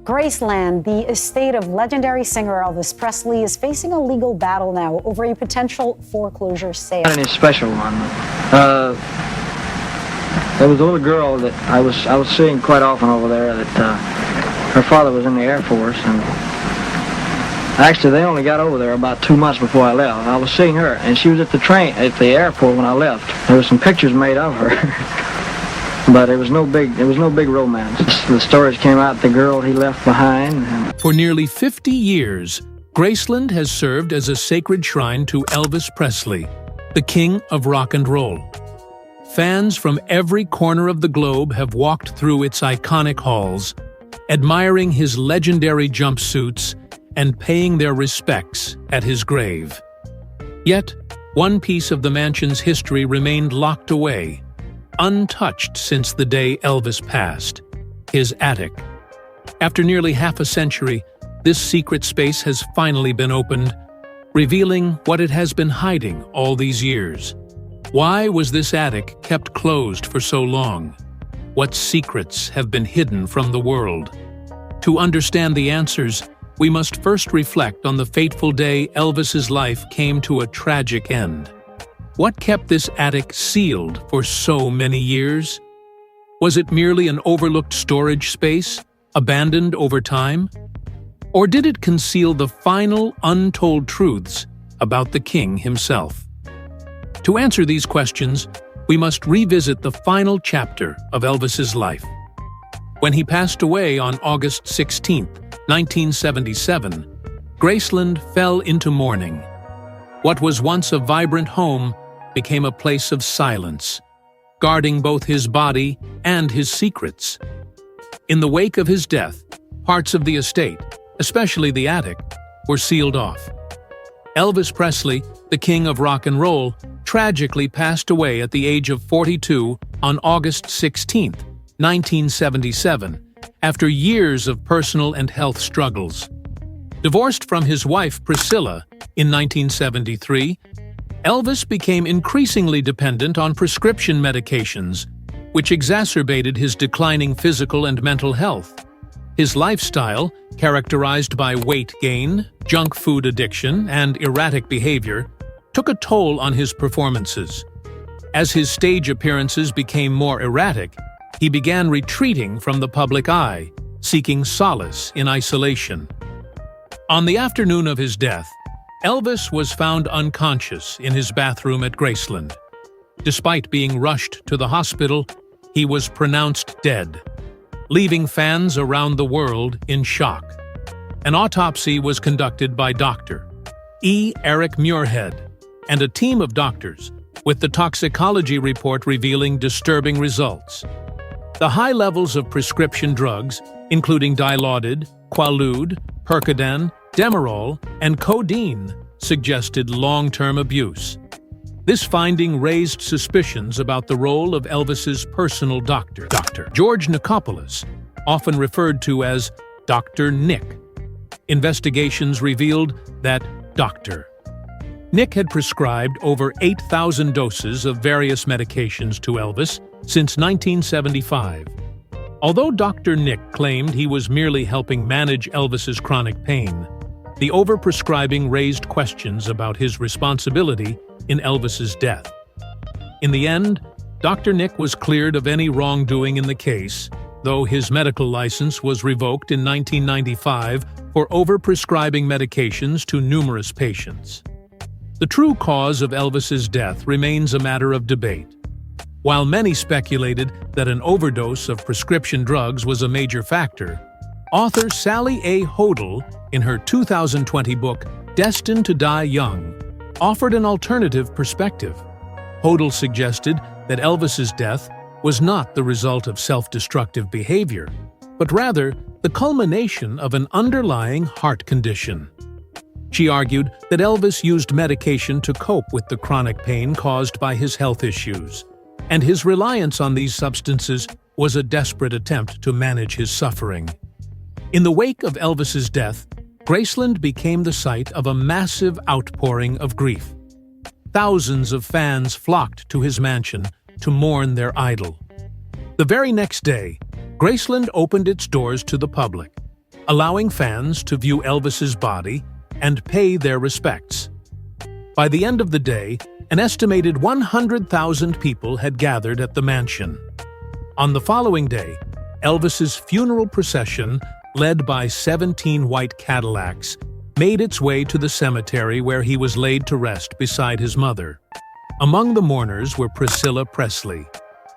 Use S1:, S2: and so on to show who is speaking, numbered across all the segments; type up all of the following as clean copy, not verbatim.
S1: Graceland, the estate of legendary singer Elvis Presley, is facing a legal battle now over a potential foreclosure sale.
S2: Not any special one. There was a little girl that I was seeing quite often over there that her father was in the Air Force, and actually they only got over there about 2 months before I left. I was seeing her, and she was at the airport when I left. There were some pictures made of her. But it was no big romance. The stories came out, the girl he left behind.
S3: For nearly 50 years, Graceland has served as a sacred shrine to Elvis Presley, the king of rock and roll. Fans from every corner of the globe have walked through its iconic halls, admiring his legendary jumpsuits and paying their respects at his grave. Yet, one piece of the mansion's history remained locked away, untouched since the day Elvis passed: his attic. After nearly half a century, this secret space has finally been opened, revealing what it has been hiding all these years. Why was this attic kept closed for so long? What secrets have been hidden from the world? To understand the answers, we must first reflect on the fateful day Elvis's life came to a tragic end. What kept this attic sealed for so many years? Was it merely an overlooked storage space, abandoned over time? Or did it conceal the final, untold truths about the king himself? To answer these questions, we must revisit the final chapter of Elvis's life. When he passed away on August 16, 1977, Graceland fell into mourning. What was once a vibrant home became a place of silence, guarding both his body and his secrets. In the wake of his death, parts of the estate, especially the attic, were sealed off. Elvis Presley, the king of rock and roll, tragically passed away at the age of 42 on August 16, 1977, after years of personal and health struggles. Divorced from his wife Priscilla in 1973, Elvis became increasingly dependent on prescription medications, which exacerbated his declining physical and mental health. His lifestyle, characterized by weight gain, junk food addiction, and erratic behavior, took a toll on his performances. As his stage appearances became more erratic, he began retreating from the public eye, seeking solace in isolation. On the afternoon of his death, Elvis was found unconscious in his bathroom at Graceland. Despite being rushed to the hospital, he was pronounced dead, leaving fans around the world in shock. An autopsy was conducted by Dr. Eric Muirhead and a team of doctors, with the toxicology report revealing disturbing results. The high levels of prescription drugs, including Dilaudid, Quaalude, Percodan, Demerol, and codeine, suggested long-term abuse. This finding raised suspicions about the role of Elvis's personal doctor, Dr. George Nicopolis, often referred to as Dr. Nick. Investigations revealed that Dr. Nick had prescribed over 8,000 doses of various medications to Elvis since 1975. Although Dr. Nick claimed he was merely helping manage Elvis's chronic pain, the overprescribing raised questions about his responsibility in Elvis's death. In the end, Dr. Nick was cleared of any wrongdoing in the case, though his medical license was revoked in 1995 for overprescribing medications to numerous patients. The true cause of Elvis's death remains a matter of debate. While many speculated that an overdose of prescription drugs was a major factor, author Sally A. Hodel, in her 2020 book, Destined to Die Young, offered an alternative perspective. Hodel suggested that Elvis's death was not the result of self-destructive behavior, but rather the culmination of an underlying heart condition. She argued that Elvis used medication to cope with the chronic pain caused by his health issues, and his reliance on these substances was a desperate attempt to manage his suffering. In the wake of Elvis's death, Graceland became the site of a massive outpouring of grief. Thousands of fans flocked to his mansion to mourn their idol. The very next day, Graceland opened its doors to the public, allowing fans to view Elvis's body and pay their respects. By the end of the day, an estimated 100,000 people had gathered at the mansion. On the following day, Elvis's funeral procession, led by 17 white Cadillacs, made its way to the cemetery where he was laid to rest beside his mother. Among the mourners were Priscilla Presley,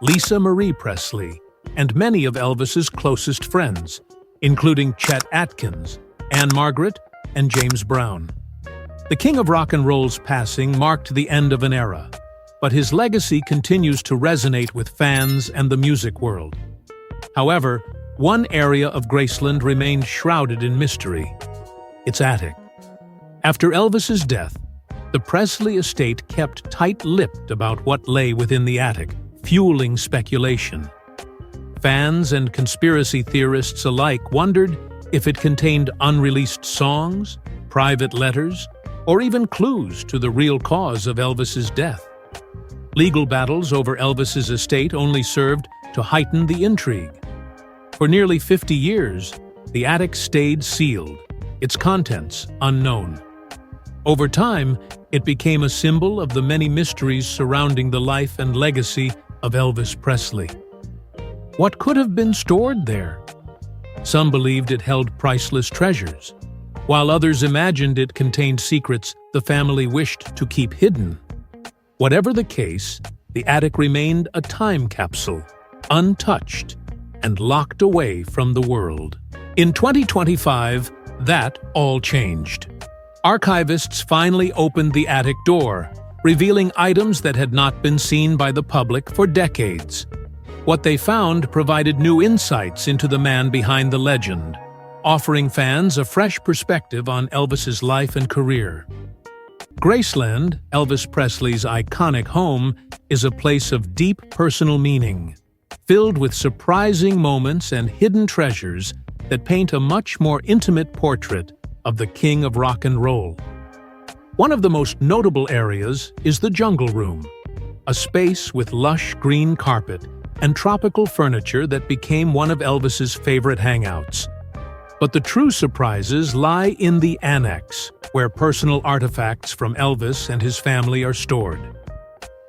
S3: Lisa Marie Presley, and many of Elvis's closest friends, including Chet Atkins, Anne Margaret, and James Brown. The King of Rock and Roll's passing marked the end of an era, but his legacy continues to resonate with fans and the music world. However, one area of Graceland remains shrouded in mystery: its attic. After Elvis's death, the Presley estate kept tight-lipped about what lay within the attic, fueling speculation. Fans and conspiracy theorists alike wondered if it contained unreleased songs, private letters, or even clues to the real cause of Elvis's death. Legal battles over Elvis's estate only served to heighten the intrigue. For nearly 50 years, the attic stayed sealed, its contents unknown. Over time, it became a symbol of the many mysteries surrounding the life and legacy of Elvis Presley. What could have been stored there? Some believed it held priceless treasures, while others imagined it contained secrets the family wished to keep hidden. Whatever the case, the attic remained a time capsule, untouched and locked away from the world. In 2025, that all changed. Archivists finally opened the attic door, revealing items that had not been seen by the public for decades. What they found provided new insights into the man behind the legend, offering fans a fresh perspective on Elvis's life and career. Graceland, Elvis Presley's iconic home, is a place of deep personal meaning, filled with surprising moments and hidden treasures that paint a much more intimate portrait of the King of Rock and Roll. One of the most notable areas is the Jungle Room, a space with lush green carpet and tropical furniture that became one of Elvis's favorite hangouts. But the true surprises lie in the Annex, where personal artifacts from Elvis and his family are stored.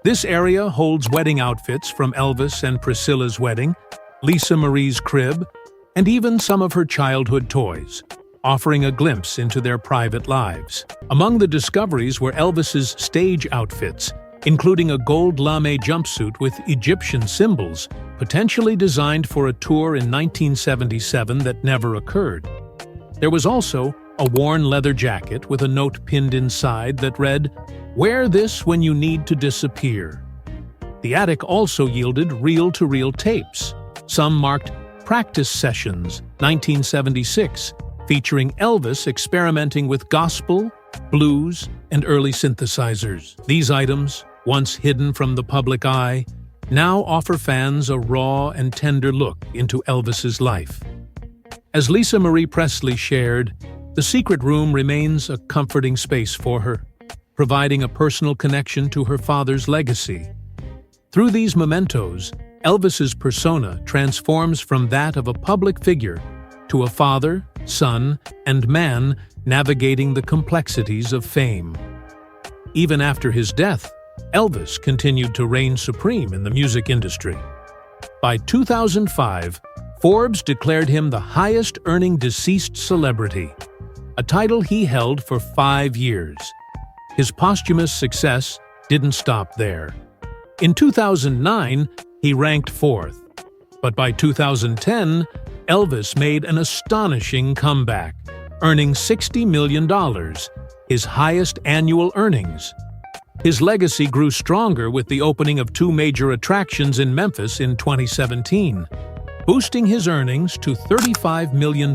S3: This area holds wedding outfits from Elvis and Priscilla's wedding, Lisa Marie's crib, and even some of her childhood toys, offering a glimpse into their private lives. Among the discoveries were Elvis's stage outfits, including a gold lame jumpsuit with Egyptian symbols, potentially designed for a tour in 1977 that never occurred. There was also a worn leather jacket with a note pinned inside that read, "Wear this when you need to disappear." The attic also yielded reel-to-reel tapes. Some marked Practice Sessions, 1976, featuring Elvis experimenting with gospel, blues, and early synthesizers. These items, once hidden from the public eye, now offer fans a raw and tender look into Elvis's life. As Lisa Marie Presley shared, the secret room remains a comforting space for her, providing a personal connection to her father's legacy. Through these mementos, Elvis's persona transforms from that of a public figure to a father, son, and man navigating the complexities of fame. Even after his death, Elvis continued to reign supreme in the music industry. By 2005, Forbes declared him the highest-earning deceased celebrity, a title he held for 5 years. His posthumous success didn't stop there. In 2009, he ranked 4th. But by 2010, Elvis made an astonishing comeback, earning $60 million, his highest annual earnings. His legacy grew stronger with the opening of 2 major attractions in Memphis in 2017, boosting his earnings to $35 million.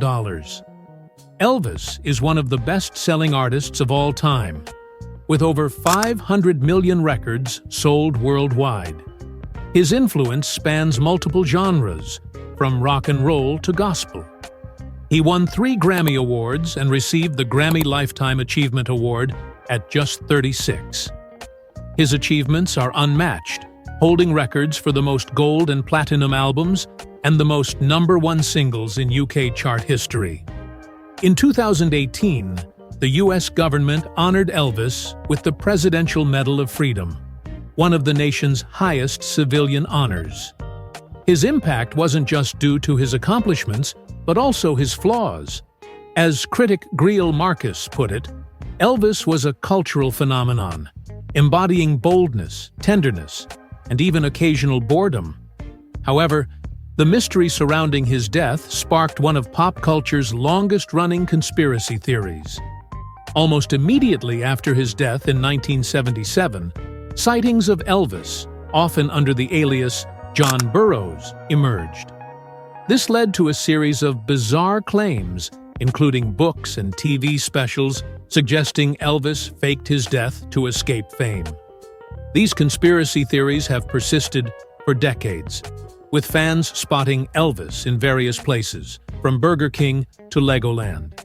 S3: Elvis is one of the best-selling artists of all time, with over 500 million records sold worldwide. His influence spans multiple genres, from rock and roll to gospel. He won 3 Grammy Awards and received the Grammy Lifetime Achievement Award at just 36. His achievements are unmatched, holding records for the most gold and platinum albums and the most #1 singles in UK chart history. In 2018, the U.S. government honored Elvis with the Presidential Medal of Freedom, one of the nation's highest civilian honors. His impact wasn't just due to his accomplishments, but also his flaws. As critic Greil Marcus put it, Elvis was a cultural phenomenon, embodying boldness, tenderness, and even occasional boredom. However, the mystery surrounding his death sparked one of pop culture's longest-running conspiracy theories. Almost immediately after his death in 1977, sightings of Elvis, often under the alias John Burroughs, emerged. This led to a series of bizarre claims, including books and TV specials suggesting Elvis faked his death to escape fame. These conspiracy theories have persisted for decades, with fans spotting Elvis in various places, from Burger King to Legoland.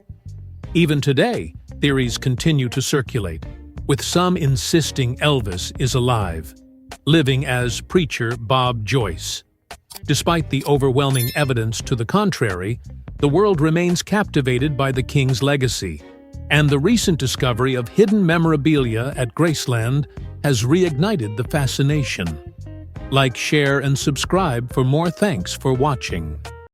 S3: Even today, theories continue to circulate, with some insisting Elvis is alive, living as preacher Bob Joyce. Despite the overwhelming evidence to the contrary, the world remains captivated by the King's legacy, and the recent discovery of hidden memorabilia at Graceland has reignited the fascination. Like, share, and subscribe for more. Thanks for watching.